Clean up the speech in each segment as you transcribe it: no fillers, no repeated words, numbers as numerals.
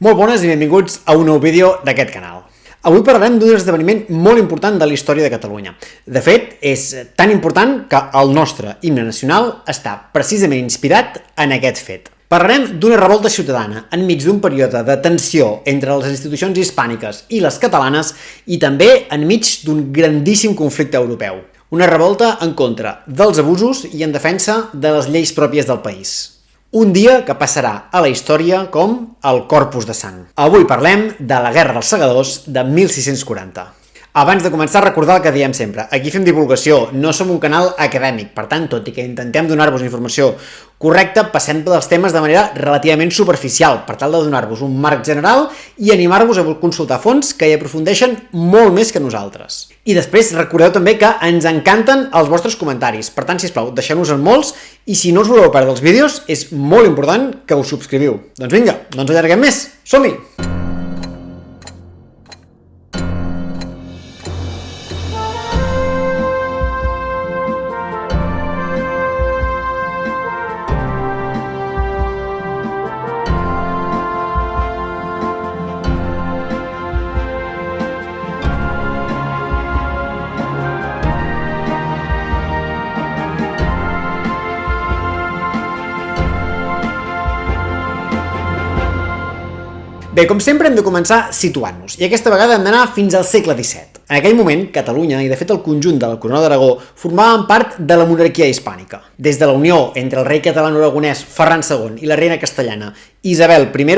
Molt bones i benvinguts a un nou vídeo d'aquest canal. Avui parlarem d'un esdeveniment molt important de la història de Catalunya. De fet, és tan important que el nostre himne nacional està precisament inspirat en aquest fet. Parlarem d'una revolta ciutadana enmig d'un període de tensió entre les institucions hispàniques i les catalanes i també enmig d'un grandíssim conflicte europeu. Una revolta en contra dels abusos i en defensa de les lleis pròpies del país. Un dia que passarà a la història com el Corpus de Sang. Avui parlem de la Guerra dels Segadors de 1640. Abans de començar, recordar el que diem sempre. Aquí fem divulgació, no som un canal acadèmic. Per tant, tot i que intentem donar-vos informació correcta, passem dels temes de manera relativament superficial, per tal de donar-vos un marc general i animar-vos a consultar fonts que hi aprofundeixen molt més que nosaltres. I després recordeu també que ens encanten els vostres comentaris. Per tant, sisplau, deixeu-nos-en molts i si no us voleu perdre els vídeos, és molt important que us subscriviu. Doncs vinga, no ens allarguem més. Som-hi! Bé, com sempre hem de començar situant-nos, i aquesta vegada hem d'anar fins al segle XVII. En aquell moment, Catalunya, i de fet el conjunt de la Corona d'Aragó, formaven part de la monarquia hispànica. Des de la unió entre el rei catalano-aragonès Ferran II i la reina castellana Isabel I,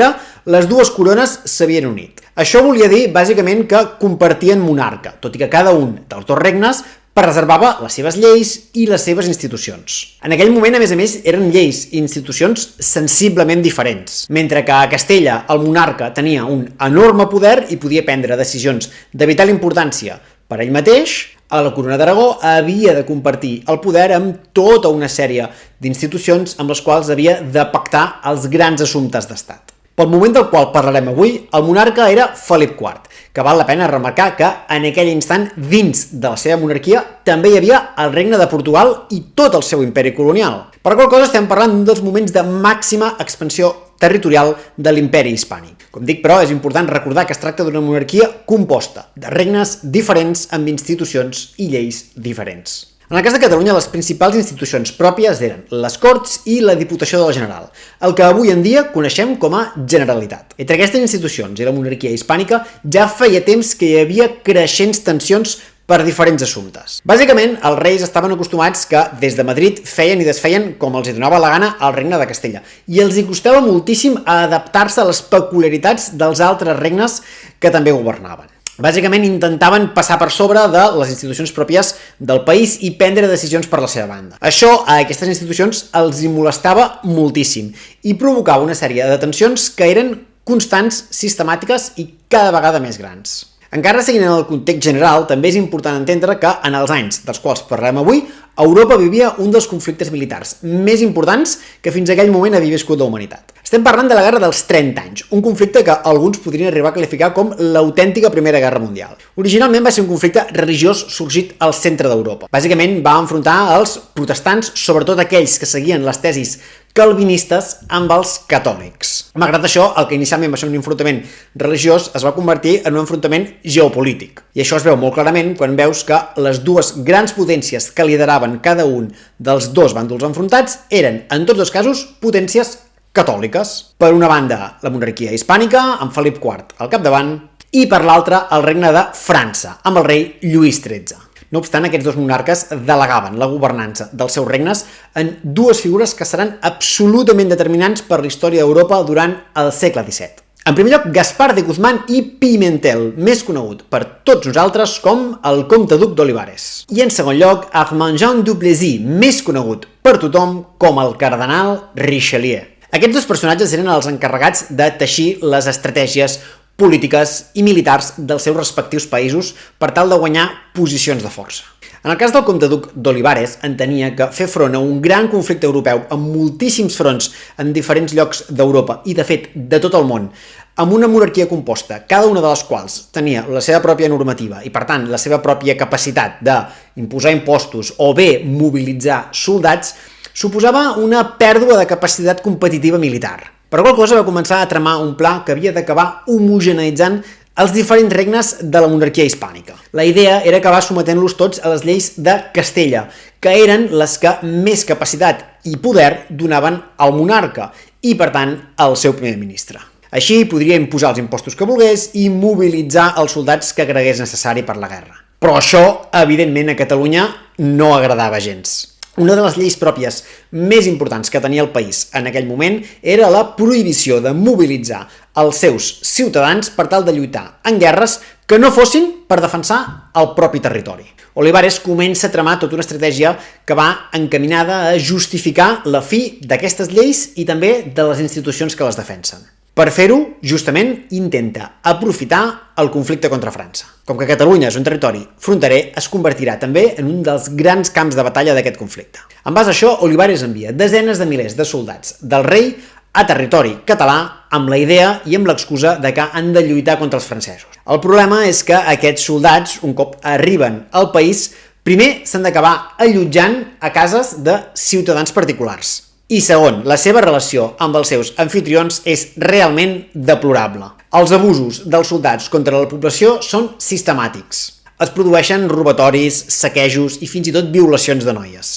les dues corones s'havien unit. Això volia dir, bàsicament, que compartien monarca, tot i que cada un dels dos regnes preservava les seves lleis i les seves institucions. En aquell moment, a més, eren lleis i institucions sensiblement diferents. Mentre que a Castella el monarca tenia un enorme poder i podia prendre decisions de vital importància per ell mateix, a la Corona d'Aragó havia de compartir el poder amb tota una sèrie d'institucions amb les quals havia de pactar els grans assumptes d'estat. Pel moment del qual parlarem avui, el monarca era Felip IV, que val la pena remarcar que en aquell instant, dins de la seva monarquia, també hi havia el regne de Portugal i tot el seu imperi colonial. Per qual cosa estem parlant d'un dels moments de màxima expansió territorial de l'imperi hispànic. Com dic, però, és important recordar que es tracta d'una monarquia composta de regnes diferents amb institucions i lleis diferents. En el cas de Catalunya, les principals institucions pròpies eren les Corts i la Diputació del General, el que avui en dia coneixem com a Generalitat. Entre aquestes institucions i la monarquia hispànica ja feia temps que hi havia creixents tensions per diferents assumptes. Bàsicament, els reis estaven acostumats que des de Madrid feien i desfeien com els donava la gana al regne de Castella, i els hi costava moltíssim adaptar-se a les peculiaritats dels altres regnes que també governaven. Bàsicament intentaven passar per sobre de les institucions pròpies del país i prendre decisions per la seva banda. Això a aquestes institucions els hi molestava moltíssim i provocava una sèrie de tensions que eren constants, sistemàtiques i cada vegada més grans. Encara seguint en el context general, també és important entendre que en els anys dels quals parlarem avui, Europa vivia un dels conflictes militars més importants que fins a aquell moment havia viscut la humanitat. Estem parlant de la Guerra dels 30 anys, un conflicte que alguns podrien arribar a qualificar com l'autèntica Primera Guerra Mundial. Originalment va ser un conflicte religiós sorgit al centre d'Europa. Bàsicament va enfrontar els protestants, sobretot aquells que seguien les tesis calvinistes, amb els catòlics. Malgrat això, el que inicialment va ser un enfrontament religiós es va convertir en un enfrontament geopolític. I això es veu molt clarament quan veus que les dues grans potències que lideraven cada un dels dos bàndols enfrontats eren, en tots dos casos, potències catòliques. Per una banda, la monarquia hispànica, amb Felip IV al capdavant, i per l'altra, el regne de França, amb el rei Lluís XIII. No obstant, aquests dos monarques delegaven la governança dels seus regnes en dues figures que seran absolutament determinants per la història d'Europa durant el segle XVII. En primer lloc, Gaspar de Guzmán i Pimentel, més conegut per tots nosaltres com el comte duc d'Olivares. I en segon lloc, Armand Jean du Plessis, més conegut per tothom com el cardenal Richelieu. Aquests dos personatges eren els encarregats de teixir les estratègies polítiques i militars dels seus respectius països per tal de guanyar posicions de força. En el cas del comte duc d'Olivares, entenia que fer front a un gran conflicte europeu amb moltíssims fronts en diferents llocs d'Europa i, de fet, de tot el món, amb una monarquia composta, cada una de les quals tenia la seva pròpia normativa i, per tant, la seva pròpia capacitat d'imposar impostos o bé mobilitzar soldats, suposava una pèrdua de capacitat competitiva militar. Per qual cosa va començar a tramar un pla que havia d'acabar homogeneitzant els diferents regnes de la monarquia hispànica. La idea era acabar sometent-los tots a les lleis de Castella, que eren les que més capacitat i poder donaven al monarca i, per tant, al seu primer ministre. Així podria imposar els impostos que volgués i mobilitzar els soldats que cregués necessari per la guerra. Però això, evidentment, a Catalunya no agradava gens. Una de les lleis pròpies més importants que tenia el país en aquell moment era la prohibició de mobilitzar els seus ciutadans per tal de lluitar en guerres que no fossin per defensar el propi territori. Olivares comença a tramar tota una estratègia que va encaminada a justificar la fi d'aquestes lleis i també de les institucions que les defensen. Per fer-ho, justament, intenta aprofitar el conflicte contra França. Com que Catalunya és un territori fronterer, es convertirà també en un dels grans camps de batalla d'aquest conflicte. En base a això, Olivares envia desenes de milers de soldats del rei a territori català amb la idea i amb l'excusa de que han de lluitar contra els francesos. El problema és que aquests soldats, un cop arriben al país, primer s'han d'acabar allotjant a cases de ciutadans particulars. I segon, la seva relació amb els seus anfitrions és realment deplorable. Els abusos dels soldats contra la població són sistemàtics. Es produeixen robatoris, saquejos i fins i tot violacions de noies.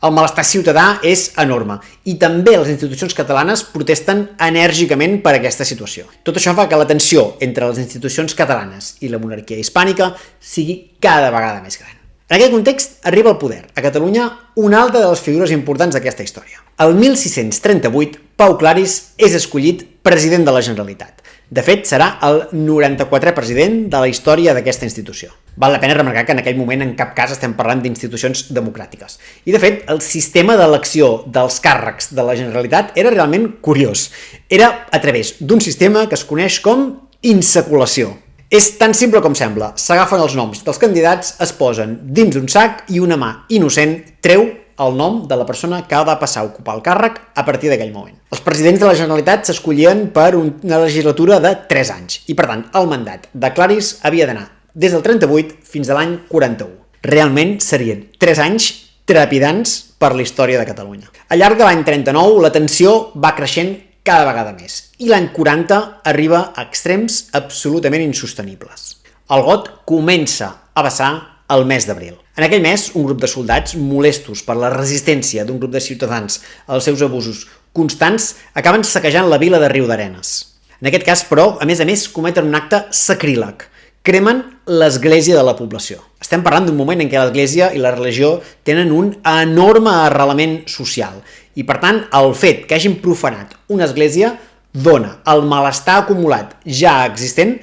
El malestar ciutadà és enorme i també les institucions catalanes protesten enèrgicament per aquesta situació. Tot això fa que la tensió entre les institucions catalanes i la monarquia hispànica sigui cada vegada més gran. En aquest context arriba al poder, a Catalunya, una altra de les figures importants d'aquesta història. El 1638, Pau Claris és escollit president de la Generalitat. De fet, serà el 94è president de la història d'aquesta institució. Val la pena remarcar que en aquell moment en cap cas estem parlant d'institucions democràtiques. I de fet, el sistema d'elecció dels càrrecs de la Generalitat era realment curiós. Era a través d'un sistema que es coneix com insaculació. És tan simple com sembla. S'agafen els noms dels candidats, es posen dins un sac i una mà innocent treu el nom de la persona que ha de passar a ocupar el càrrec a partir d'aquell moment. Els presidents de la Generalitat s'escollien per una legislatura de 3 anys i, per tant, el mandat de Claris havia d'anar des del 38 fins a l'any 41. Realment serien 3 anys trepidants per la història de Catalunya. Al llarg de l'any 39 la tensió va creixent cada vegada més, i l'any 40 arriba a extrems absolutament insostenibles. El got comença a vessar el mes d'abril. En aquell mes, un grup de soldats, molestos per la resistència d'un grup de ciutadans als seus abusos constants, acaben saquejant la vila de Riudarenes. En aquest cas, però, a més, cometen un acte sacríleg. Cremen l'església de la població. Estem parlant d'un moment en què l'església i la religió tenen un enorme arrelament social i, per tant, el fet que hagin profanat una església dona al malestar acumulat ja existent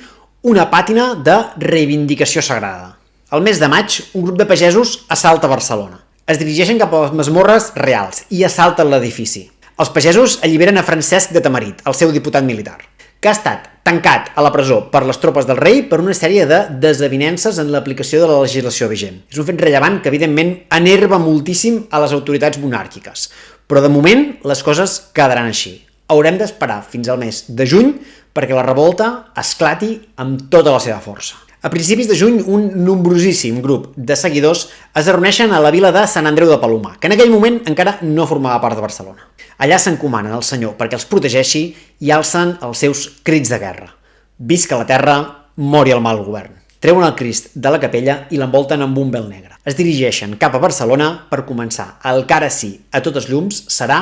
una pàtina de reivindicació sagrada. Al mes de maig, un grup de pagesos assalta Barcelona. Es dirigeixen cap a les masmorres reals i assalten l'edifici. Els pagesos alliberen a Francesc de Tamarit, el seu diputat militar, que ha estat tancat a la presó per les tropes del rei per una sèrie de desavinences en l'aplicació de la legislació vigent. És un fet rellevant que, evidentment, enerva moltíssim a les autoritats monàrquiques. Però, de moment, les coses quedaran així. Haurem d'esperar fins al mes de juny perquè la revolta esclati amb tota la seva força. A principis de juny, un nombrosíssim grup de seguidors es reuneixen a la vila de Sant Andreu de Palomar, que en aquell moment encara no formava part de Barcelona. Allà s'encomanen al senyor perquè els protegeixi i alcen els seus crits de guerra. Visca la terra, mori el mal govern. Treuen el Crist de la capella i l'envolten amb un vel negre. Es dirigeixen cap a Barcelona per començar el que ara sí, a totes llums, serà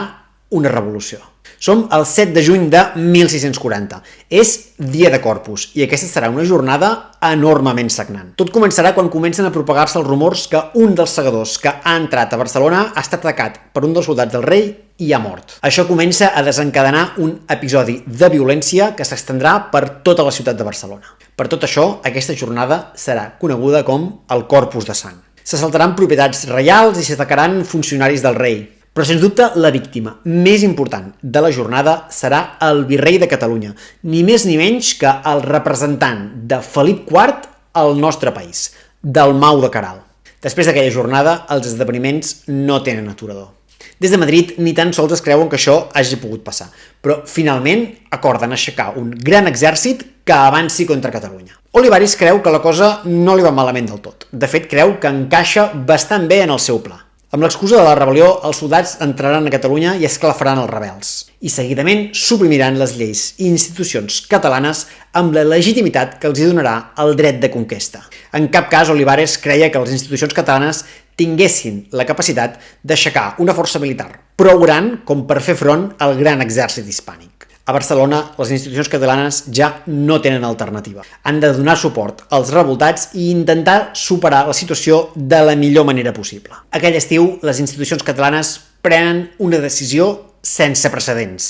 una revolució. Som el 7 de juny de 1640. És dia de Corpus i aquesta serà una jornada enormement sagnant. Tot començarà quan comencen a propagar-se els rumors que un dels segadors que ha entrat a Barcelona ha estat atacat per un dels soldats del rei i ha mort. Això comença a desencadenar un episodi de violència que s'estendrà per tota la ciutat de Barcelona. Per tot això, aquesta jornada serà coneguda com el Corpus de Sang. S'assaltaran propietats reials i s'atacaran funcionaris del rei. Però, sens dubte, la víctima més important de la jornada serà el virrei de Catalunya, ni més ni menys que el representant de Felip IV al nostre país, Dalmau de Queralt. Després d'aquella jornada, els esdeveniments no tenen aturador. Des de Madrid ni tan sols es creuen que això hagi pogut passar, però finalment acorden aixecar un gran exèrcit que avanci contra Catalunya. Olivares creu que la cosa no li va malament del tot. De fet, creu que encaixa bastant bé en el seu pla. Amb l'excusa de la rebel·lió, els soldats entraran a Catalunya i esclafaran els rebels. I seguidament suprimiran les lleis i institucions catalanes amb la legitimitat que els hi donarà el dret de conquesta. En cap cas Olivares creia que les institucions catalanes tinguessin la capacitat d'aixecar una força militar prou gran com per fer front al gran exèrcit hispànic. A Barcelona, les institucions catalanes ja no tenen alternativa. Han de donar suport als revoltats i intentar superar la situació de la millor manera possible. Aquell estiu, les institucions catalanes prenen una decisió sense precedents.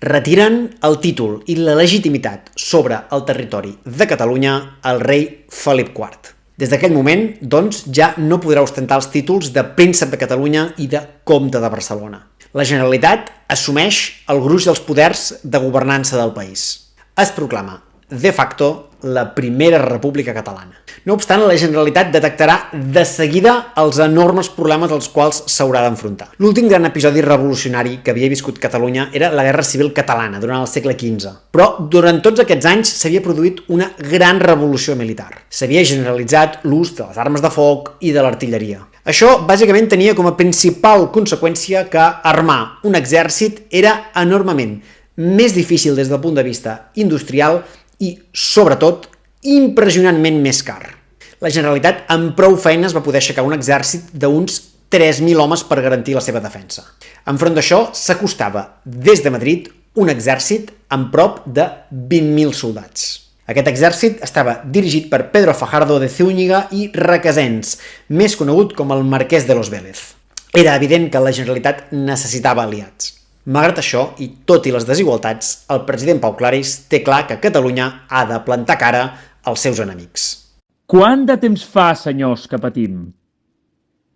Retiren el títol i la legitimitat sobre el territori de Catalunya al rei Felip IV. Des d'aquell moment, doncs, ja no podrà ostentar els títols de príncep de Catalunya i de comte de Barcelona. La Generalitat assumeix el gruix dels poders de governança del país. Es proclama, de facto, la primera república catalana. No obstant, la Generalitat detectarà de seguida els enormes problemes als quals s'haurà d'enfrontar. L'últim gran episodi revolucionari que havia viscut Catalunya era la Guerra Civil Catalana durant el segle XV. Però durant tots aquests anys s'havia produït una gran revolució militar. S'havia generalitzat l'ús de les armes de foc i de l'artilleria. Això bàsicament tenia com a principal conseqüència que armar un exèrcit era enormement més difícil des del punt de vista industrial i, sobretot, impressionantment més car. La Generalitat amb prou feines va poder aixecar un exèrcit d'uns 3.000 homes per garantir la seva defensa. Enfront d'això s'acostava des de Madrid un exèrcit amb prop de 20.000 soldats. Aquest exèrcit estava dirigit per Pedro Fajardo de Zúñiga i Requesens, més conegut com el Marquès de los Vélez. Era evident que la Generalitat necessitava aliats. Malgrat això, i tot i les desigualtats, el president Pau Claris té clar que Catalunya ha de plantar cara als seus enemics. Quant de temps fa, senyors, que patim?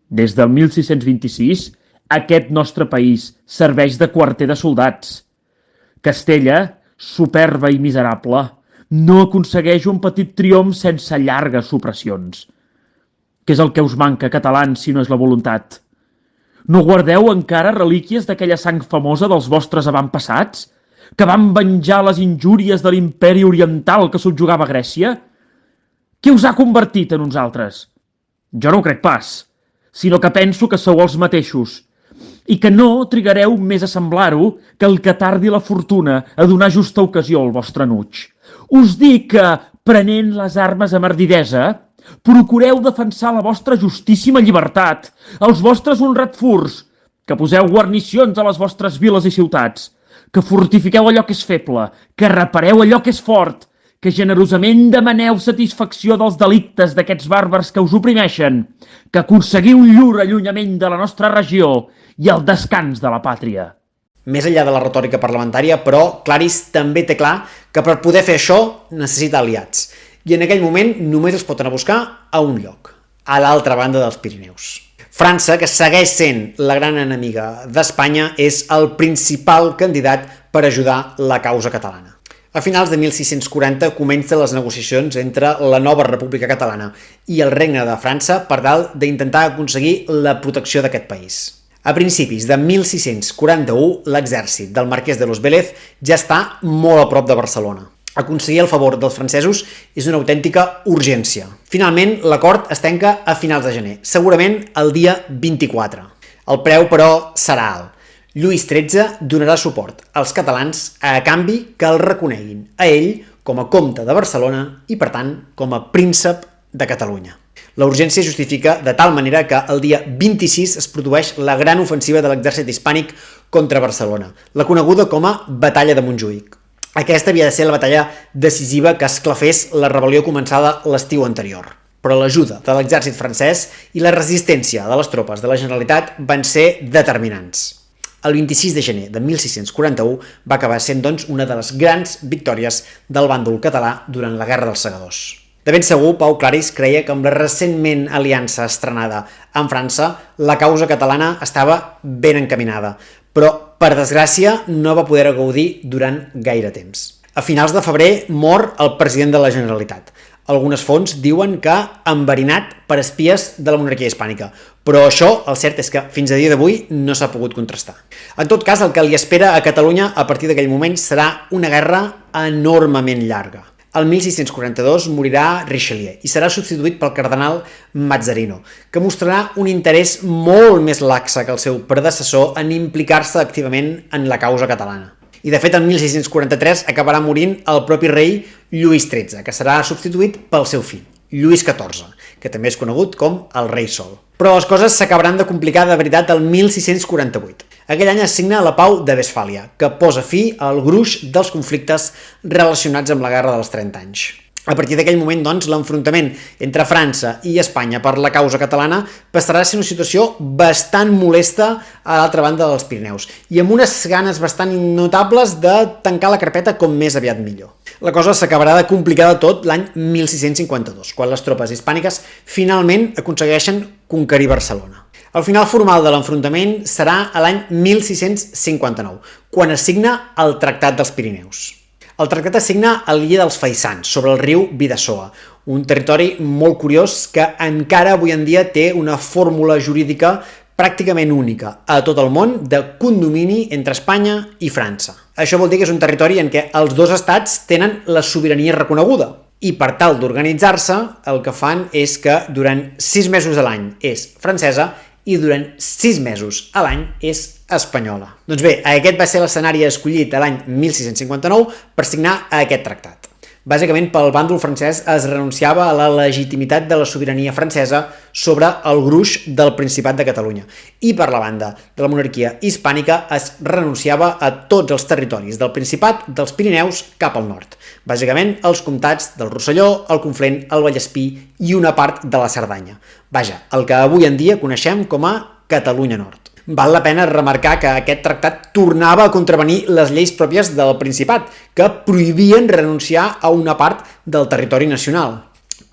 Des del 1626, aquest nostre país serveix de quarter de soldats. Castella, superba i miserable, no aconsegueix un petit triomf sense llargues supressions. Què és el que us manca, catalans, si no és la voluntat? No guardeu encara relíquies d'aquella sang famosa dels vostres avantpassats, que van venjar les injúries de l'imperi oriental que subjugava Grècia? Què us ha convertit en uns altres? Jo no ho crec pas, sinó que penso que sou els mateixos, i que no trigareu més a semblar-ho que el que tardi la fortuna a donar justa ocasió al vostre enuig. Us dic que, prenent les armes amb ardidesa, procureu defensar la vostra justíssima llibertat, els vostres honrats furs, que poseu guarnicions a les vostres viles i ciutats, que fortifiqueu allò que és feble, que repareu allò que és fort, que generosament demaneu satisfacció dels delictes d'aquests bàrbars que us oprimeixen, que aconseguiu llur allunyament de la nostra regió i el descans de la pàtria. Més enllà de la retòrica parlamentària, però, Claris també té clar que per poder fer això necessita aliats. I en aquell moment només es pot anar a buscar a un lloc, a l'altra banda dels Pirineus. França, que segueix sent la gran enemiga d'Espanya, és el principal candidat per ajudar la causa catalana. A finals de 1640 comencen les negociacions entre la nova República Catalana i el Regne de França per tal d'intentar aconseguir la protecció d'aquest país. A principis de 1641, l'exèrcit del Marquès de los Vélez ja està molt a prop de Barcelona. Aconseguir el favor dels francesos és una autèntica urgència. Finalment, l'acord es tanca a finals de gener, segurament el dia 24. El preu, però, serà alt. Lluís XIII donarà suport als catalans a canvi que el reconeguin a ell com a comte de Barcelona i, per tant, com a príncep de Catalunya. La urgència justifica de tal manera que el dia 26 es produeix la gran ofensiva de l'exèrcit hispànic contra Barcelona, la coneguda com a Batalla de Montjuïc. Aquesta havia de ser la batalla decisiva que esclafés la rebel·lió començada l'estiu anterior. Però l'ajuda de l'exèrcit francès i la resistència de les tropes de la Generalitat van ser determinants. El 26 de gener de 1641 va acabar sent, doncs, una de les grans victòries del bàndol català durant la Guerra dels Segadors. De ben segur, Pau Claris creia que amb la recentment aliança estrenada amb França, la causa catalana estava ben encaminada, però, per desgràcia, no va poder gaudir durant gaire temps. A finals de febrer mor el president de la Generalitat. Algunes fonts diuen que enverinat per espies de la monarquia hispànica, però això, el cert és que fins a dia d'avui no s'ha pogut contrastar. En tot cas, el que li espera a Catalunya a partir d'aquell moment serà una guerra enormement llarga. El 1642 morirà Richelieu i serà substituït pel cardenal Mazzarino, que mostrarà un interès molt més laxe que el seu predecessor en implicar-se activament en la causa catalana. I de fet, el 1643 acabarà morint el propi rei Lluís XIII, que serà substituït pel seu fill, Lluís XIV, que també és conegut com el rei Sol. Però les coses s'acabaran de complicar de veritat el 1648. Aquell any es signa la Pau de Westfàlia, que posa fi al gruix dels conflictes relacionats amb la Guerra dels 30 anys. A partir d'aquell moment, doncs, l'enfrontament entre França i Espanya per la causa catalana passarà a ser una situació bastant molesta a l'altra banda dels Pirineus i amb unes ganes bastant innotables de tancar la carpeta com més aviat millor. La cosa s'acabarà de complicar de tot l'any 1652, quan les tropes hispàniques finalment aconsegueixen conquerir Barcelona. El final formal de l'enfrontament serà a l'any 1659, quan es signa el Tractat dels Pirineus. El tractat es signa a l'illa dels Faisans, sobre el riu Bidasoa, un territori molt curiós que encara avui en dia té una fórmula jurídica pràcticament única a tot el món de condomini entre Espanya i França. Això vol dir que és un territori en què els dos estats tenen la sobirania reconeguda i per tal d'organitzar-se el que fan és que durant 6 mesos a l'any és francesa i durant 6 mesos a l'any és espanyola. Doncs bé, aquest va ser l'escenari escollit a l'any 1659 per signar aquest tractat. Bàsicament, pel bàndol francès es renunciava a la legitimitat de la sobirania francesa sobre el gruix del Principat de Catalunya i per la banda de la monarquia hispànica es renunciava a tots els territoris del Principat dels Pirineus cap al nord, bàsicament els comtats del Rosselló, el Conflent, el Vallespí i una part de la Cerdanya. Vaja, el que avui en dia coneixem com a Catalunya Nord. Val la pena remarcar que aquest tractat tornava a contravenir les lleis pròpies del Principat, que prohibien renunciar a una part del territori nacional.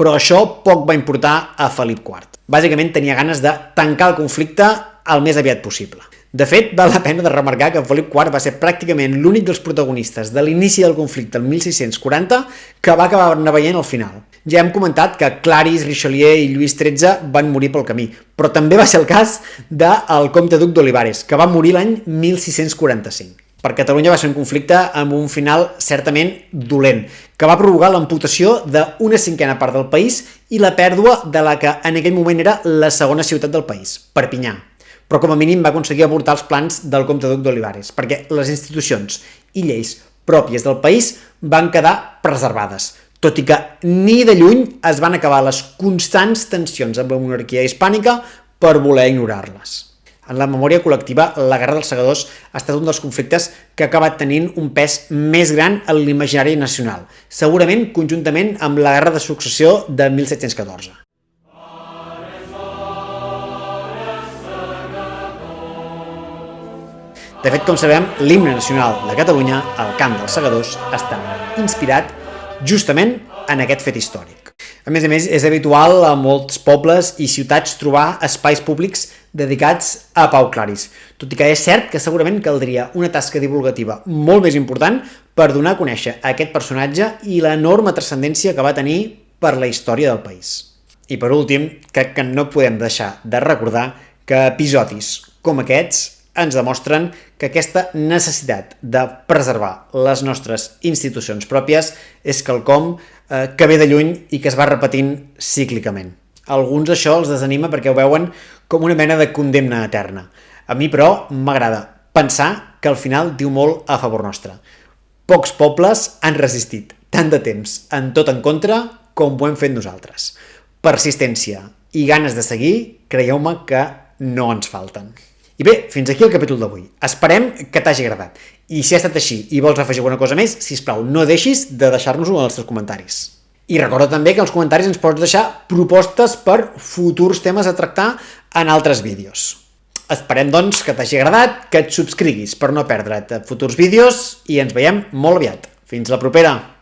Però això poc va importar a Felip IV. Bàsicament tenia ganes de tancar el conflicte el més aviat possible. De fet, val la pena de remarcar que Felip IV va ser pràcticament l'únic dels protagonistes de l'inici del conflicte el 1640 que va acabar veient al final. Ja hem comentat que Claris, Richelieu i Lluís XIII van morir pel camí, però també va ser el cas del comte duc d'Olivares, que va morir l'any 1645. Per Catalunya va ser un conflicte amb un final certament dolent, que va provocar l'amputació d'una cinquena part del país i la pèrdua de la que en aquell moment era la segona ciutat del país, Perpinyà. Però com a mínim va aconseguir avortar els plans del comte duc d'Olivares, perquè les institucions i lleis pròpies del país van quedar preservades, tot i que ni de lluny es van acabar les constants tensions amb la monarquia hispànica per voler ignorar-les. En la memòria col·lectiva, la Guerra dels Segadors ha estat un dels conflictes que ha acabat tenint un pes més gran en l'imaginari nacional, segurament conjuntament amb la Guerra de Successió de 1714. De fet, com sabem, l'himne nacional de Catalunya, el Cant dels Segadors, està inspirat justament en aquest fet històric. A més, és habitual a molts pobles i ciutats trobar espais públics dedicats a Pau Claris, tot i que és cert que segurament caldria una tasca divulgativa molt més important per donar a conèixer aquest personatge i l'enorme transcendència que va tenir per la història del país. I per últim, crec que no podem deixar de recordar que episodis com aquests ens demostren que aquesta necessitat de preservar les nostres institucions pròpies és quelcom que ve de lluny i que es va repetint cíclicament. A alguns això els desanima perquè ho veuen com una mena de condemna eterna. A mi, però, m'agrada pensar que al final diu molt a favor nostre. Pocs pobles han resistit tant de temps en tot en contra com ho hem fet nosaltres. Persistència i ganes de seguir, creieu-me que no ens falten. I bé, fins aquí el capítol d'avui. Esperem que t'hagi agradat. I si ha estat així i vols afegir alguna cosa més, sisplau, no deixis de deixar-nos-ho als teus comentaris. I recorda també que als comentaris ens pots deixar propostes per futurs temes a tractar en altres vídeos. Esperem, doncs, que t'hagi agradat, que et subscriguis per no perdre't futurs vídeos i ens veiem molt aviat. Fins la propera!